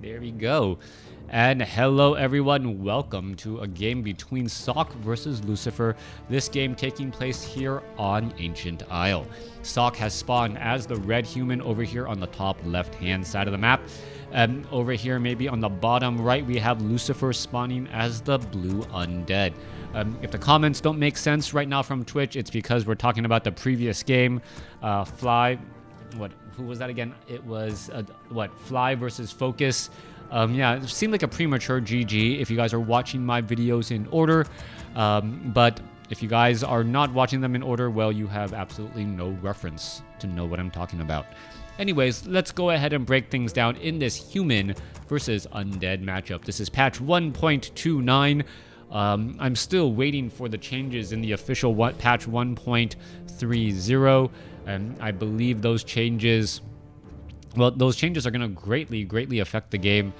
There we go. And hello everyone, welcome to a game between Sock versus Lucifer, this game taking place here on Ancient Isle. Sock has spawned as the red human over here on the top left hand side of the map. Over here maybe on the bottom right we have Lucifer spawning as the blue undead. If the comments don't make sense right now from Twitch, it's because we're talking about the previous game, who was that again? It was, Fly versus Focus. Yeah, it seemed like a premature GG if you guys are watching my videos in order. But if you guys are not watching them in order, well, you have absolutely no reference to know what I'm talking about. Anyways, let's go ahead and break things down in this human versus undead matchup. This is patch 1.29. I'm still waiting for the changes in the official patch 1.30. I believe those changes... Well, those changes are going to greatly affect the game,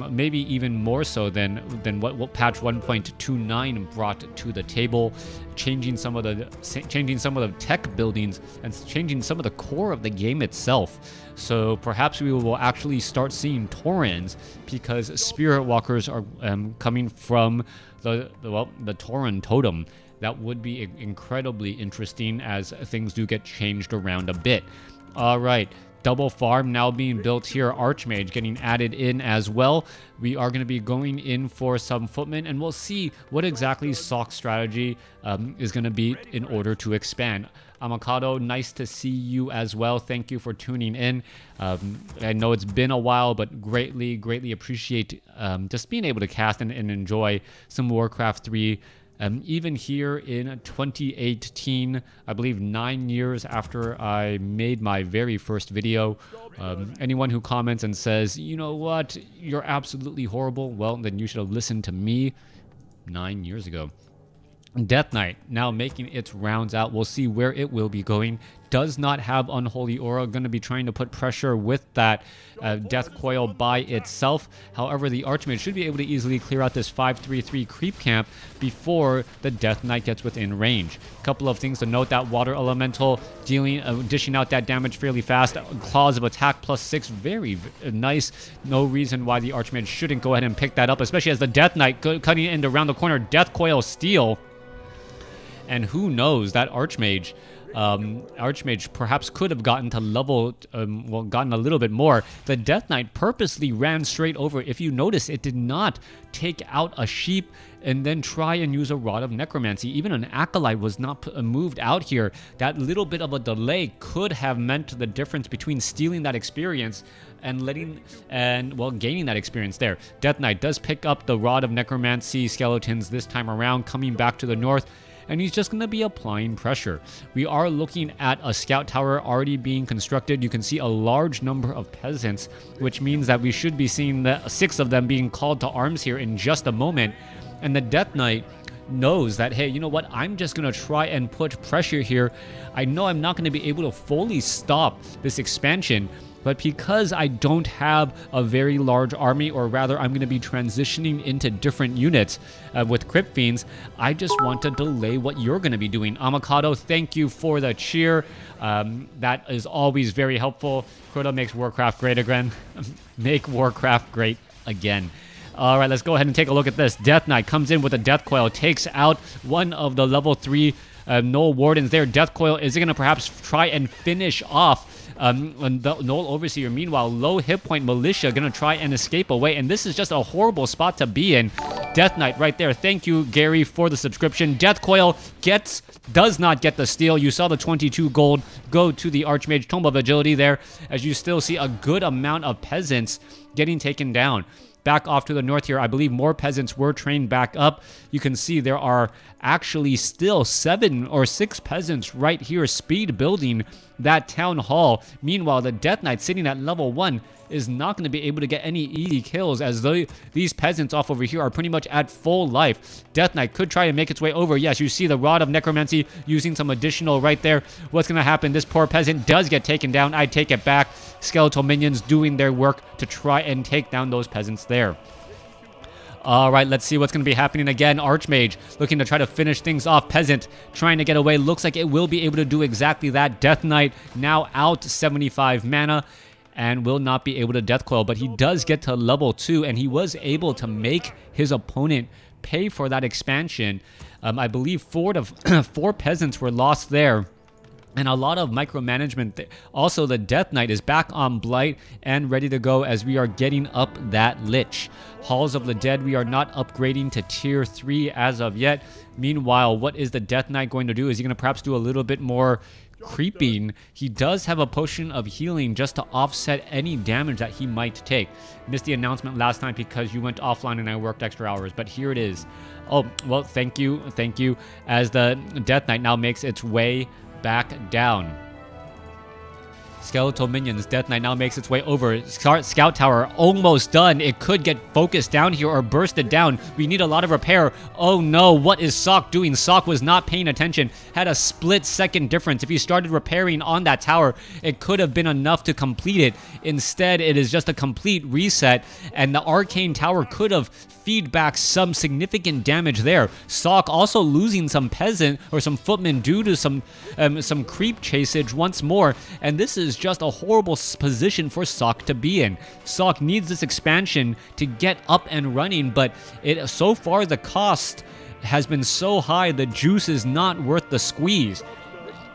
maybe even more so than what patch 1.29 brought to the table, changing some of the tech buildings and changing some of the core of the game itself. So perhaps we will actually start seeing Taurens, because Spirit Walkers are coming from the Tauren totem. That would be incredibly interesting as things do get changed around a bit. All right. Double farm now being built here. Archmage getting added in as well. We are going to be going in for some footmen, and we'll see what exactly Sock's strategy is going to be in order to expand. Amakado, nice to see you as well. Thank you for tuning in. I know it's been a while, but greatly appreciate just being able to cast and enjoy some Warcraft 3. Even here in 2018, I believe 9 years after I made my very first video, anyone who comments and says, you know what, you're absolutely horrible, well, then you should have listened to me 9 years ago. Death Knight now making its rounds out. We'll see where it will be going. Does not have Unholy Aura. Going to be trying to put pressure with that Death Coil by itself. However, the Archmage should be able to easily clear out this 5-3-3 creep camp before the Death Knight gets within range. A couple of things to note: that Water Elemental dishing out that damage fairly fast. Claws of Attack +6, very nice. No reason why the Archmage shouldn't go ahead and pick that up, especially as the Death Knight cutting it into around the corner. Death Coil steal. And who knows, that Archmage perhaps could have gotten to level, gotten a little bit more. The Death Knight purposely ran straight over. If you notice, it did not take out a sheep and then try and use a Rod of Necromancy. Even an Acolyte was not moved out here. That little bit of a delay could have meant the difference between stealing that experience and gaining that experience there. Death Knight does pick up the Rod of Necromancy skeletons this time around, coming back to the north. And he's just going to be applying pressure. We are looking at a scout tower already being constructed. You can see a large number of peasants, which means that we should be seeing the 6 of them being called to arms here in just a moment. And the Death Knight knows that, hey, you know what? I'm just going to try and put pressure here. I know I'm not going to be able to fully stop this expansion, but because I don't have a very large army, or rather I'm going to be transitioning into different units with Crypt Fiends, I just want to delay what you're going to be doing. Amakado, thank you for the cheer. That is always very helpful. Crota makes Warcraft great again. Make Warcraft great again. All right, let's go ahead and take a look at this. Death Knight comes in with a Death Coil, takes out one of the level 3 Null Wardens there. Death Coil is going to perhaps try and finish off the Null Overseer. Meanwhile, low hit point Militia going to try and escape away, and this is just a horrible spot to be in. Death Knight right there. Thank you, Gary, for the subscription. Death Coil does not get the steal. You saw the 22 gold go to the Archmage. Tomb of Agility there, as you still see a good amount of peasants getting taken down. Back off to the north here, I believe more peasants were trained back up. You can see there are actually still 7 or 6 peasants right here speed building that town hall. Meanwhile, the Death Knight sitting at level 1 is not going to be able to get any easy kills, as these peasants off over here are pretty much at full life. Death Knight could try and make its way over. Yes, you see the Rod of Necromancy using some additional right there. What's going to happen? This poor peasant does get taken down. I take it back. Skeletal minions doing their work to try and take down those peasants there. All right, let's see what's going to be happening again. Archmage looking to try to finish things off. Peasant trying to get away. Looks like it will be able to do exactly that. Death Knight now out 75 mana. and will not be able to Death Coil, but he does get to level 2, and he was able to make his opponent pay for that expansion. I believe 4 peasants were lost there. And a lot of micromanagement. Also, the Death Knight is back on Blight and ready to go as we are getting up that Lich. Halls of the Dead, we are not upgrading to tier 3 as of yet. Meanwhile, what is the Death Knight going to do? Is he going to perhaps do a little bit more creeping? He does have a potion of healing just to offset any damage that he might take. Missed the announcement last time because you went offline and I worked extra hours, but here it is. Oh, well, thank you, as the Death Knight now makes its way back down. Skeletal minions. Death Knight now makes its way over. Scout tower almost done. It could get focused down here or bursted down. We need a lot of repair. Oh no, what is Sock doing? Sock was not paying attention. Had a split-second difference. If he started repairing on that tower, it could have been enough to complete it. Instead, it is just a complete reset, and the arcane tower could have feed back some significant damage there. Sock also losing some peasant or some footmen due to some creep chaseage once more, and this is just a horrible position for Sock to be in. Sock needs this expansion to get up and running, but so far the cost has been so high, the juice is not worth the squeeze.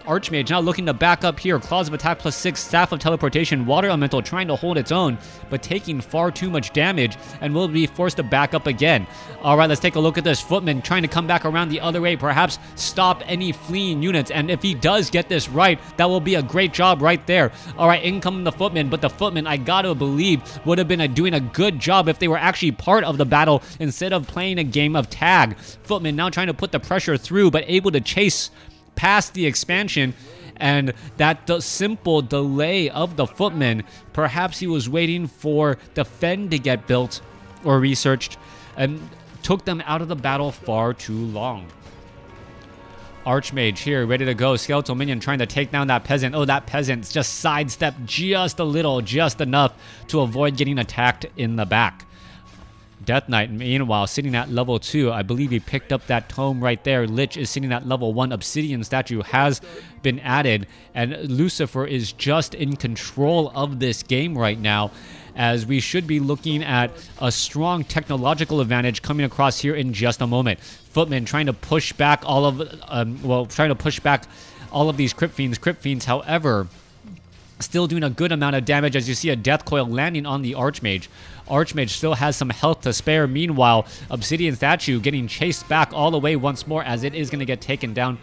Archmage now looking to back up here. Claws of Attack +6, Staff of Teleportation, Water Elemental trying to hold its own, but taking far too much damage and will be forced to back up again. Alright, let's take a look at this. Footman trying to come back around the other way, perhaps stop any fleeing units, and if he does get this right, that will be a great job right there. Alright, in come the Footman, but the Footman, I gotta believe, would have been doing a good job if they were actually part of the battle instead of playing a game of tag. Footman now trying to put the pressure through, but able to chase past the expansion, and that simple delay of the Footman, perhaps he was waiting for the Fen to get built or researched, and took them out of the battle far too long. Archmage here, ready to go. Skeletal minion trying to take down that peasant. Oh, that peasant's just sidestepped just a little, just enough to avoid getting attacked in the back. Death Knight, meanwhile, sitting at level 2. I believe he picked up that tome right there. Lich is sitting at level 1. Obsidian statue has been added, and Lucifer is just in control of this game right now, as we should be looking at a strong technological advantage coming across here in just a moment. Footman trying to push back all of these Crypt Fiends, however, still doing a good amount of damage as you see a Death Coil landing on the Archmage. Archmage still has some health to spare. Meanwhile, Obsidian Statue getting chased back all the way once more as it is going to get taken down.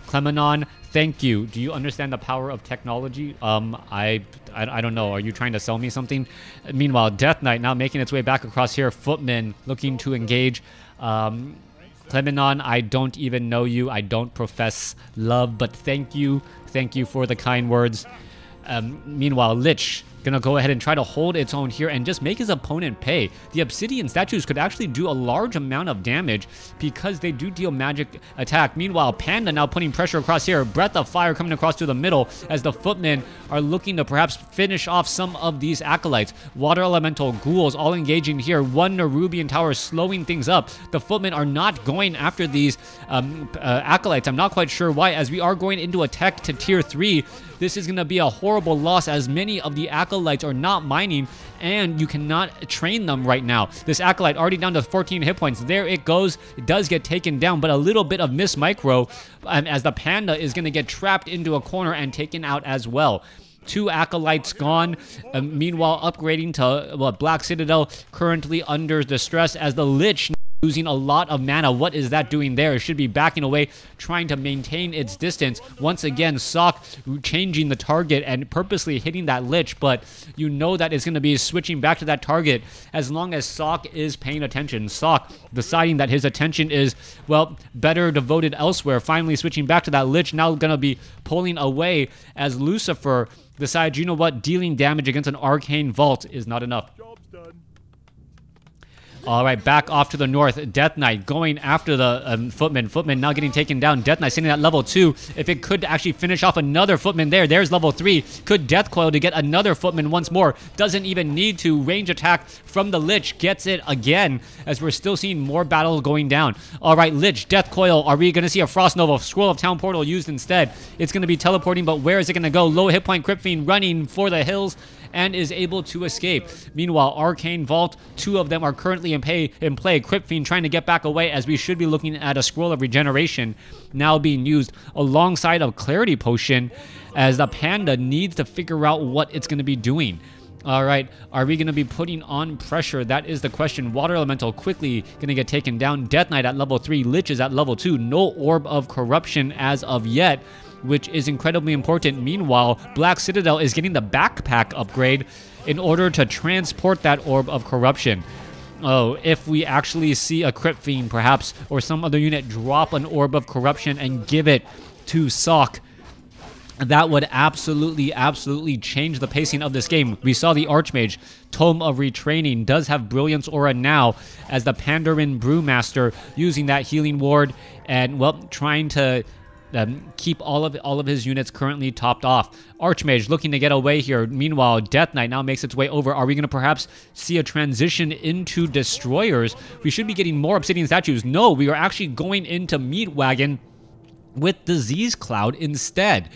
Clemenon, thank you. Do you understand the power of technology? I don't know. Are you trying to sell me something? Meanwhile, Death Knight now making its way back across here. Footman looking to engage. Clemenon, I don't even know you. I don't profess love, but thank you. Thank you for the kind words. Meanwhile, Lich gonna go ahead and try to hold its own here and just make his opponent pay. The Obsidian statues could actually do a large amount of damage because they do deal magic attack. Meanwhile, Panda now putting pressure across here. Breath of Fire coming across to the middle as the Footmen are looking to perhaps finish off some of these acolytes. Water Elemental, Ghouls all engaging here. One Nerubian Tower slowing things up. The Footmen are not going after these acolytes. I'm not quite sure why, as we are going into a tech to tier 3. This is going to be a horrible loss as many of the acolytes are not mining and you cannot train them right now. This acolyte already down to 14 hit points. There it goes. It does get taken down, but a little bit of miss micro as the Panda is going to get trapped into a corner and taken out as well. 2 acolytes gone. Meanwhile, upgrading to Black Citadel, currently under distress as the Lich losing a lot of mana. What is that doing there? It should be backing away, trying to maintain its distance. Once again, Sock changing the target and purposely hitting that Lich, but you know that it's going to be switching back to that target as long as Sock is paying attention. Sock deciding that his attention is, well, better devoted elsewhere, finally switching back to that Lich, now going to be pulling away as Lucifer decides, you know what, dealing damage against an arcane vault is not enough. All right, back off to the north. Death Knight going after the Footman. Footman now getting taken down. Death Knight sitting at level 2. If it could actually finish off another Footman there. There's level 3. Could Death Coil to get another Footman once more. Doesn't even need to. Range attack from the Lich. Gets it again as we're still seeing more battle going down. All right, Lich, Death Coil. Are we going to see a Frost Nova? Scroll of Town Portal used instead. It's going to be teleporting, but where is it going to go? Low hit point Crypt Fiend running for the hills and is able to escape. Meanwhile, Arcane Vault, 2 of them are currently in play. Crypt Fiend trying to get back away, as we should be looking at a Scroll of Regeneration now being used alongside a Clarity Potion, as the Panda needs to figure out what it's going to be doing. All right, are we going to be putting on pressure? That is the question. Water Elemental quickly going to get taken down. Death Knight at level 3, Lich is at level 2. No Orb of Corruption as of yet, which is incredibly important. Meanwhile, Black Citadel is getting the backpack upgrade in order to transport that Orb of Corruption. Oh, if we actually see a Crypt Fiend perhaps, or some other unit drop an Orb of Corruption and give it to Sok, that would absolutely change the pacing of this game. We saw the Archmage, Tome of Retraining, does have Brilliance Aura now, as the Pandaren Brewmaster using that Healing Ward and, well, trying to keep all of his units currently topped off. Archmage looking to get away here. Meanwhile, Death Knight now makes its way over. Are we going to perhaps see a transition into Destroyers? We should be getting more Obsidian Statues. No, we are actually going into Meat Wagon with Disease Cloud instead.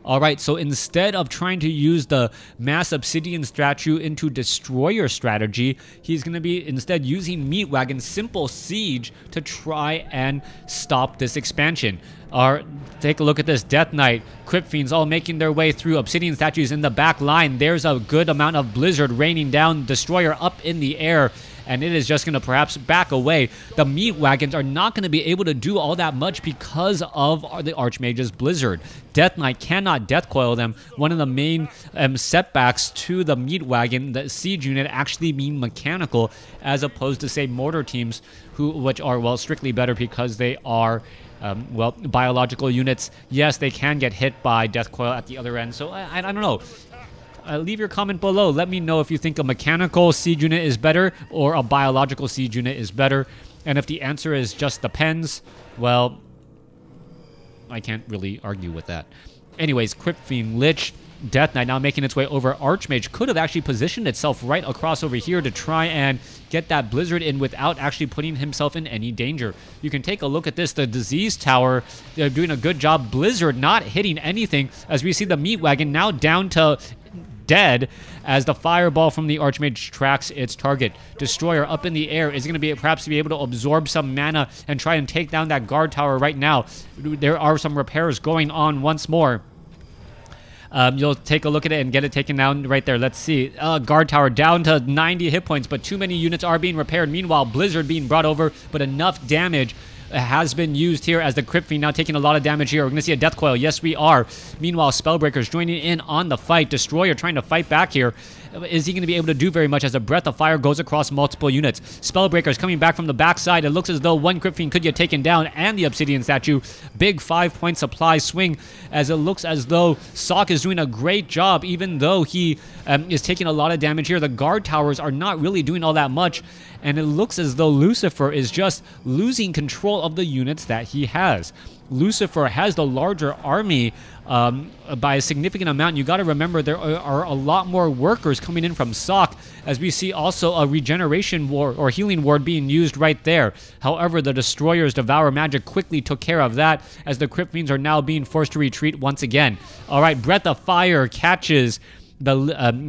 All right, so instead of trying to use the Mass Obsidian statue into Destroyer strategy, he's going to be instead using Meat Wagon Simple Siege to try and stop this expansion. Take a look at this. Death Knight, Crypt Fiends all making their way through. Obsidian statues in the back line. There's a good amount of Blizzard raining down. Destroyer up in the air, and it is just going to perhaps back away. The Meat Wagons are not going to be able to do all that much because of the Archmage's Blizzard. Death Knight cannot Death Coil them. One of the main setbacks to the Meat Wagon, the siege unit, actually being mechanical, as opposed to, say, mortar teams, which are, well, strictly better because they are well, biological units. Yes, they can get hit by Death Coil at the other end. So I don't know. Leave your comment below. Let me know if you think a mechanical siege unit is better or a biological siege unit is better. And if the answer is just depends, well, I can't really argue with that. Anyways, Crypt Fiend, Lich, Death Knight now making its way over. Archmage could have actually positioned itself right across over here to try and get that Blizzard in without actually putting himself in any danger. You can take a look at this. The Disease Tower, they're doing a good job. Blizzard not hitting anything, as we see the Meat Wagon now down to dead, as the Fireball from the Archmage tracks its target. Destroyer up in the air is going to be perhaps be able to absorb some mana and try and take down that guard tower right now. There are some repairs going on once more. You'll take a look at it and get it taken down right there. Let's see. Guard tower down to 90 hit points, but too many units are being repaired. Meanwhile, Blizzard being brought over, but enough damage has been used here, as the Crypt Fiend now taking a lot of damage here. We're going to see a Death Coil. Yes, we are. Meanwhile, Spellbreakers joining in on the fight. Destroyer trying to fight back here. Is he going to be able to do very much, as a Breath of Fire goes across multiple units? Spellbreakers coming back from the backside. It looks as though one Crypt Fiend could get taken down, and the Obsidian Statue. Big 5-point supply swing, as it looks as though Sok is doing a great job, even though he is taking a lot of damage here. The guard towers are not really doing all that much, and it looks as though Lucifer is just losing control of the units that he has. Lucifer has the larger army by a significant amount. You got to remember there are a lot more workers coming in from Sok, as we see also a regeneration ward or healing ward being used right there. However, the Destroyer's Devour Magic quickly took care of that, as the Crypt Fiends are now being forced to retreat once again. All right, Breath of Fire catches the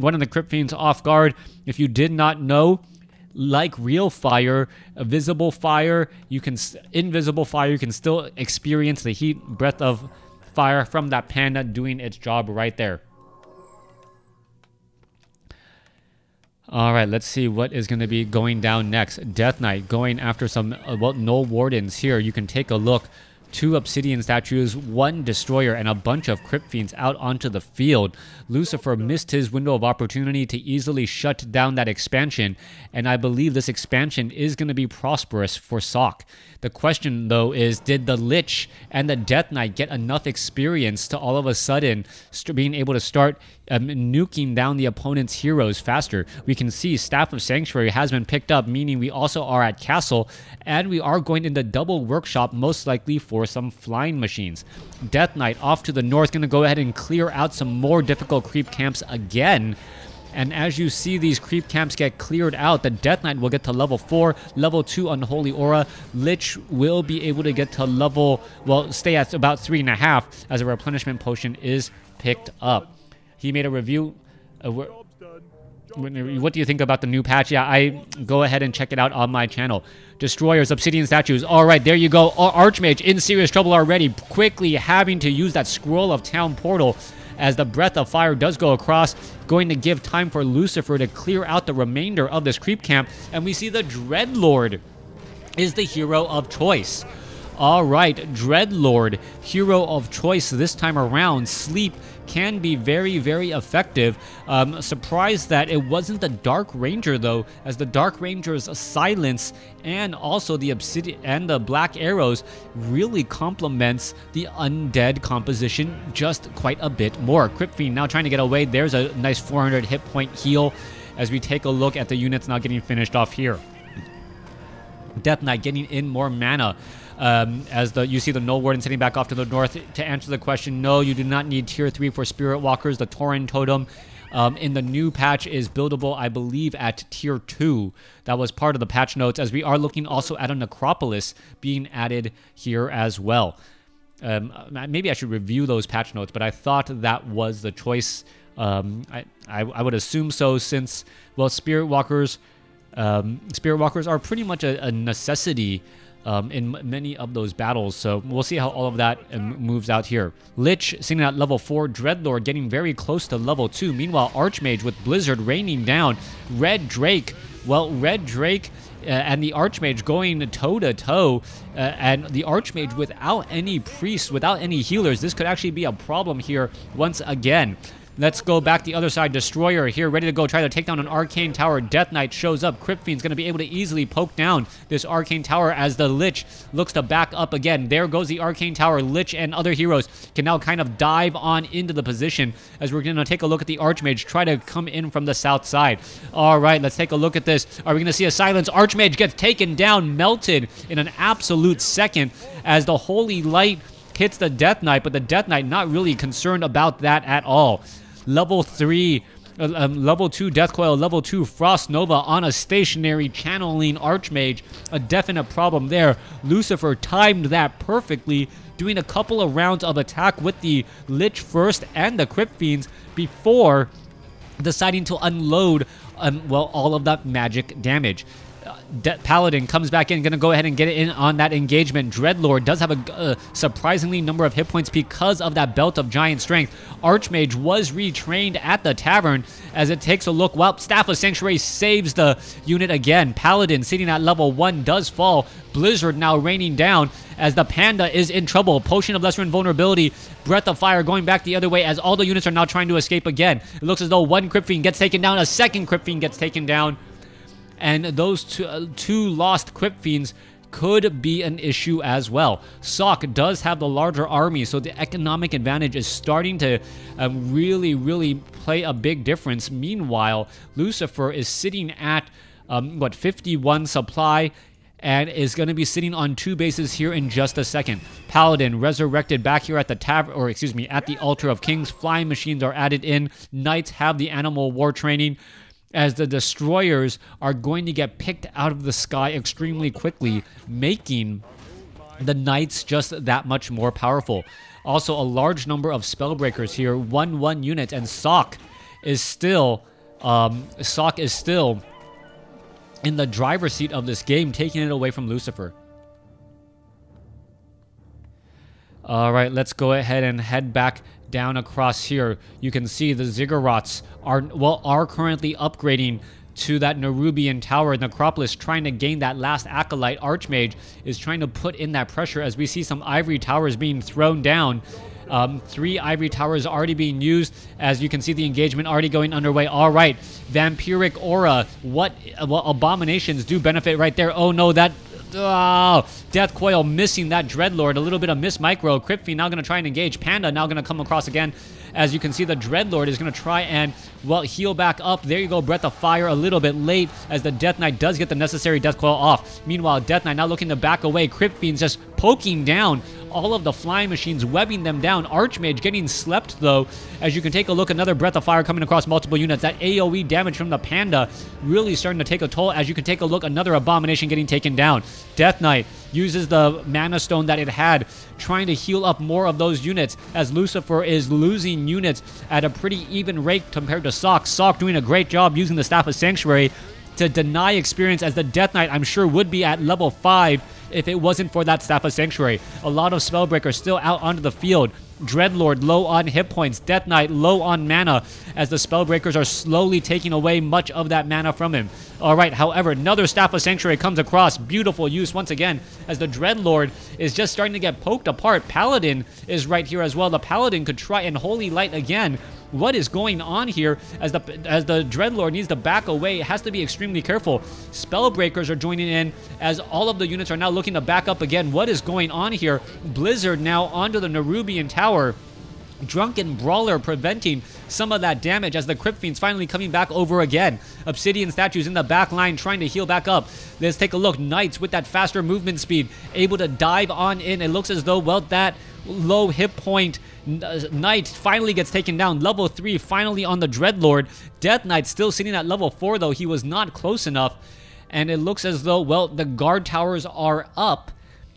one of the Crypt Fiends off guard. If you did not know, like real fire, invisible fire, you can still experience the heat. Breath of Fire from that panda doing its job right there. All right, let's see what is going to be going down next. Death Knight going after some no wardens here. You can take a look. 2 Obsidian Statues, 1 Destroyer, and a bunch of Crypt Fiends out onto the field. Lucifer missed his window of opportunity to easily shut down that expansion, and I believe this expansion is going to be prosperous for Sok. The question, though, is did the Lich and the Death Knight get enough experience to all of a sudden being able to start nuking down the opponent's heroes faster? We can see Staff of Sanctuary has been picked up, meaning we also are at Castle, and we are going into double workshop, most likely for some flying machines. Death Knight off to the north, going to go ahead and clear out some more difficult creep camps again. And as you see these creep camps get cleared out, the Death Knight will get to level 4, level 2 Unholy Aura. Lich will be able to get to level, well, stay at about 3.5 as a replenishment potion is picked up. He made a review. what do you think about the new patch? Yeah, I go ahead and check it out on my channel. Destroyers, obsidian statues. All right, there you go. Archmage in serious trouble already. Quickly having to use that Scroll of Town portal as the Breath of Fire does go across. Going to give time for Lucifer to clear out the remainder of this creep camp. And we see the Dreadlord is the hero of choice. All right, Dreadlord, hero of choice this time around. Sleep can be very, very effective. Surprised that it wasn't the Dark Ranger though, as the Dark Ranger's silence and also the obsidian and the black arrows really complements the undead composition just quite a bit more. Crypt Fiend now trying to get away. There's a nice 400 hit point heal as we take a look at the units now getting finished off here. Death Knight getting in more mana. As you see the Null Warden sitting back off to the north. To answer the question, no, you do not need tier 3 for Spirit Walkers. The Tauren Totem in the new patch is buildable, I believe, at tier 2. That was part of the patch notes, as we are looking also at a Necropolis being added here as well. Maybe I should review those patch notes, but I thought that was the choice. I would assume so, since, well, Spirit Walkers are pretty much a necessity in many of those battles, so we'll see how all of that moves out here. Lich sitting at level 4, Dreadlord getting very close to level 2. Meanwhile, Archmage with Blizzard raining down. Red Drake, well, Red Drake and the Archmage going toe-to-toe, and the Archmage without any priests, without any healers. This could actually be a problem here once again. Let's go back the other side. Destroyer here, ready to go try to take down an Arcane Tower. Death Knight shows up. Crypt Fiend's going to be able to easily poke down this Arcane Tower as the Lich looks to back up again. There goes the Arcane Tower. Lich and other heroes can now kind of dive on into the position as we're going to take a look at the Archmage try to come in from the south side. All right, let's take a look at this. Are we going to see a silence? Archmage gets taken down, melted in an absolute second as the Holy Light hits the Death Knight, but the Death Knight not really concerned about that at all. Level 3, level 2 Death Coil, level 2 Frost Nova on a stationary channeling Archmage. A definite problem there. Lucifer timed that perfectly, doing a couple of rounds of attack with the Lich first and the Crypt Fiends before deciding to unload, well, all of that magic damage. Paladin comes back in, gonna go ahead and get it in on that engagement. Dreadlord does have a surprisingly number of hit points because of that Belt of Giant Strength. Archmage was retrained at the tavern as it takes a look. Well, Staff of Sanctuary saves the unit again. Paladin sitting at level 1 does fall. Blizzard now raining down as the Panda is in trouble. Potion of Lesser Invulnerability. Breath of Fire going back the other way as all the units are now trying to escape again. It looks as though one Crypt Fiend gets taken down. A second Crypt Fiend gets taken down. And those two lost Crypt Fiends could be an issue as well. Sok does have the larger army, so the economic advantage is starting to really play a big difference. Meanwhile, Lucifer is sitting at, 51 supply, and is going to be sitting on 2 bases here in just a second. Paladin resurrected back here at the at the Altar of Kings. Flying machines are added in. Knights have the animal war training, as the Destroyers are going to get picked out of the sky extremely quickly, making the Knights just that much more powerful. Also, a large number of Spellbreakers here, 1/1 units, and Sok is still in the driver's seat of this game, taking it away from Lucifer. All right, let's go ahead and head back down across here. You can see the Ziggurats are currently upgrading to that Nerubian Tower. Necropolis trying to gain that last Acolyte. Archmage is trying to put in that pressure as we see some Ivory Towers being thrown down. 3 Ivory Towers already being used, as you can see the engagement already going underway. All right, Vampiric Aura. What abominations do benefit right there? Oh no, that... Oh, Death Coil missing that Dreadlord. A little bit of miss micro. Crypt Fiend now going to try and engage. Panda now going to come across again. As you can see, the Dreadlord is going to try and, well, heal back up. There you go. Breath of Fire a little bit late as the Death Knight does get the necessary Death Coil off. Meanwhile, Death Knight now looking to back away. Crypt Fiend's just poking down all of the flying machines, webbing them down. Archmage getting slept, though. As you can take a look, another Breath of Fire coming across multiple units. That AoE damage from the Panda really starting to take a toll. As you can take a look, another Abomination getting taken down. Death Knight uses the Mana Stone that it had, trying to heal up more of those units, as Lucifer is losing units at a pretty even rate compared to Sock. Sock doing a great job using the Staff of Sanctuary to deny experience, as the Death Knight, I'm sure, would be at level 5 if it wasn't for that Staff of Sanctuary. A lot of Spellbreakers still out onto the field. Dreadlord low on hit points. Death Knight low on mana, as the Spellbreakers are slowly taking away much of that mana from him. Alright, however, another Staff of Sanctuary comes across. Beautiful use once again, as the Dreadlord is just starting to get poked apart. Paladin is right here as well. The Paladin could try and Holy Light again. What is going on here, as the Dreadlord needs to back away? It has to be extremely careful. Spellbreakers are joining in, as all of the units are now looking to back up again. What is going on here? Blizzard now onto the Nerubian Tower. Drunken Brawler preventing some of that damage, as the Crypt Fiend's finally coming back over again. Obsidian Statues in the back line trying to heal back up. Let's take a look. Knights with that faster movement speed, able to dive on in. It looks as though, well, that low hit point Knight finally gets taken down. Level 3 finally on the Dreadlord. Death Knight still sitting at level 4, though. He was not close enough. And it looks as though, well, the guard towers are up,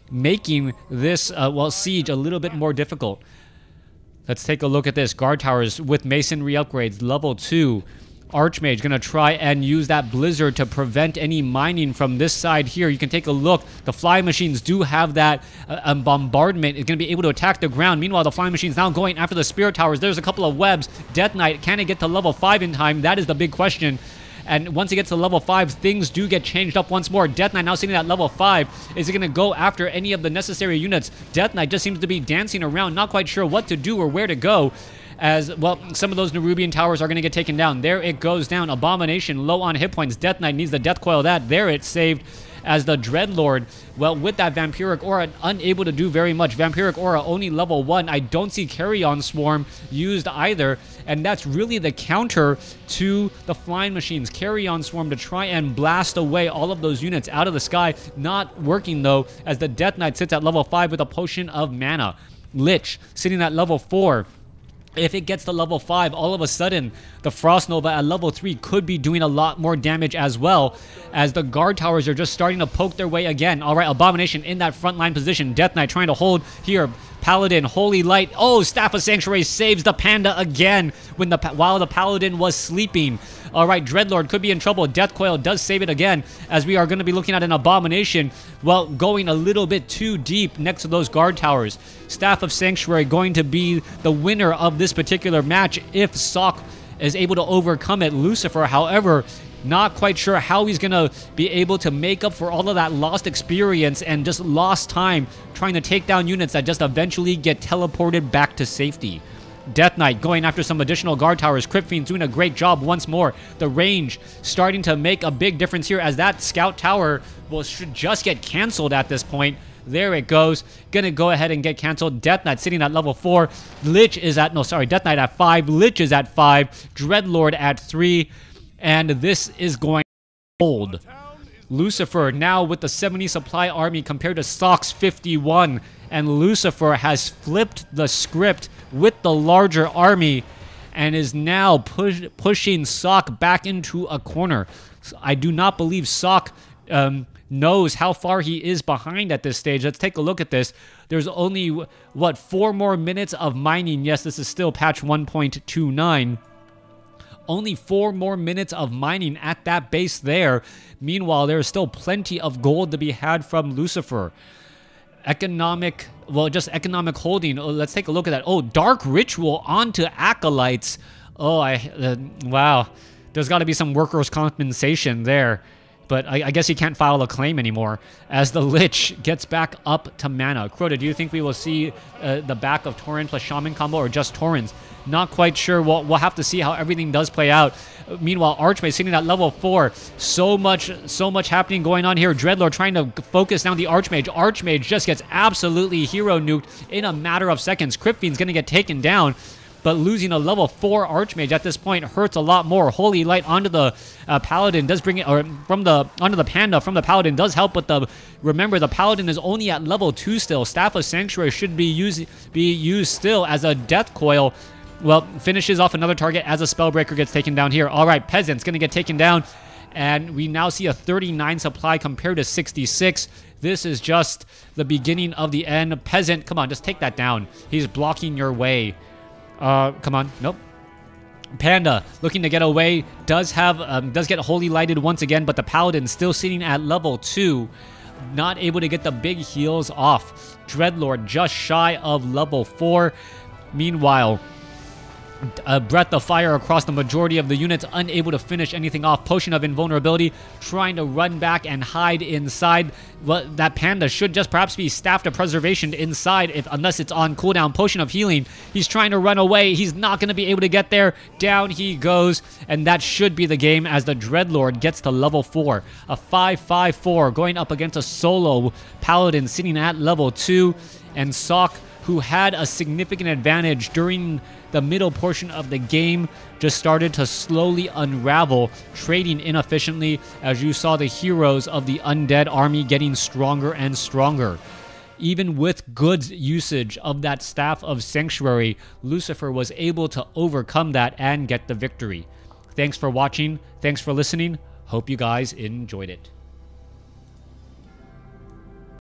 making this, well, siege a little bit more difficult. Let's take a look at this. Guard towers with masonry upgrades. Level 2. Archmage going to try and use that Blizzard to prevent any mining from this side here. You can take a look. The flying machines do have that bombardment. It's going to be able to attack the ground. Meanwhile, the flying machines now going after the Spirit Towers. There's a couple of webs. Death Knight, can it get to level 5 in time? That is the big question. And once it gets to level 5, things do get changed up once more. Death Knight now sitting at level 5. Is it going to go after any of the necessary units? Death Knight just seems to be dancing around, not quite sure what to do or where to go. As, well, some of those Nerubian towers are going to get taken down. There it goes down. Abomination low on hit points. Death Knight needs the Death Coil that. There it's saved, as the Dreadlord, well, with that Vampiric Aura, unable to do very much. Vampiric Aura only level 1. I don't see Carrion Swarm used either, and that's really the counter to the Flying Machines. Carrion Swarm to try and blast away all of those units out of the sky. Not working, though, as the Death Knight sits at level 5 with a Potion of Mana. Lich sitting at level 4. If it gets to level 5, all of a sudden, the Frost Nova at level 3 could be doing a lot more damage as well, as the guard towers are just starting to poke their way again. All right, Abomination in that front line position. Death Knight trying to hold here. Paladin, Holy Light. Oh, Staff of Sanctuary saves the Panda again while the Paladin was sleeping. All right, Dreadlord could be in trouble. Death Coil does save it again, as we are going to be looking at an Abomination, well, going a little bit too deep next to those guard towers. Staff of Sanctuary going to be the winner of this particular match if Sock is able to overcome it. Lucifer, however, not quite sure how he's going to be able to make up for all of that lost experience and just lost time trying to take down units that just eventually get teleported back to safety. Death Knight going after some additional guard towers. Crypt Fiend's doing a great job once more. The range starting to make a big difference here, as that scout tower should just get canceled at this point. There it goes. Gonna go ahead and get canceled. Death Knight sitting at level 4. Lich is at, no, sorry, Death Knight at 5. Lich is at 5. Dreadlord at 3. And this is going to hold. Lucifer now with the 70 supply army compared to Sock's 51. And Lucifer has flipped the script with the larger army and is now pushing Sock back into a corner. I do not believe Sock knows how far he is behind at this stage. Let's take a look at this. There's only, what, 4 more minutes of mining. Yes, this is still patch 1.29. Only 4 more minutes of mining at that base there. Meanwhile, there's still plenty of gold to be had from Lucifer. Economic, well, just economic holding. Oh, let's take a look at that. Oh, Dark Ritual onto Acolytes. Oh, wow. There's got to be some workers' compensation there. But I guess he can't file a claim anymore, as the Lich gets back up to mana. Crota, do you think we will see the back of Tauren plus Shaman combo, or just Taurens? Not quite sure. We'll have to see how everything does play out. Meanwhile, Archmage sitting at level 4. So much happening going on here. Dreadlord trying to focus down the Archmage. Archmage just gets absolutely hero nuked in a matter of seconds. Crypt Fiend's going to get taken down. but losing a level 4 Archmage at this point hurts a lot more. Holy Light onto the Paladin does bring it, or onto the Panda from the Paladin does help, but remember, the Paladin is only at level 2 still. Staff of Sanctuary should be used still as a Death Coil. Well, finishes off another target as a Spellbreaker gets taken down here. All right, Peasant's going to get taken down, and we now see a 39 supply compared to 66. This is just the beginning of the end. Peasant, come on, just take that down. He's blocking your way. Come on, nope. Panda looking to get away, does get Holy Lighted once again, but the Paladin still sitting at level 2, not able to get the big heals off. Dreadlord just shy of level 4. Meanwhile, Breath of Fire across the majority of the units, unable to finish anything off. Potion of Invulnerability, trying to run back and hide inside. Well, that Panda should just perhaps be Staff of Preservation inside, unless it's on cooldown. Potion of Healing, he's trying to run away. He's not going to be able to get there. Down he goes, and that should be the game as the Dreadlord gets to level 4. A 5-5-4 going up against a solo Paladin sitting at level 2, and Sok, who had a significant advantage during the middle portion of the game, just started to slowly unravel, trading inefficiently as you saw the heroes of the Undead army getting stronger and stronger. Even with good usage of that Staff of Sanctuary, Lucifer was able to overcome that and get the victory. Thanks for watching. Thanks for listening. Hope you guys enjoyed it.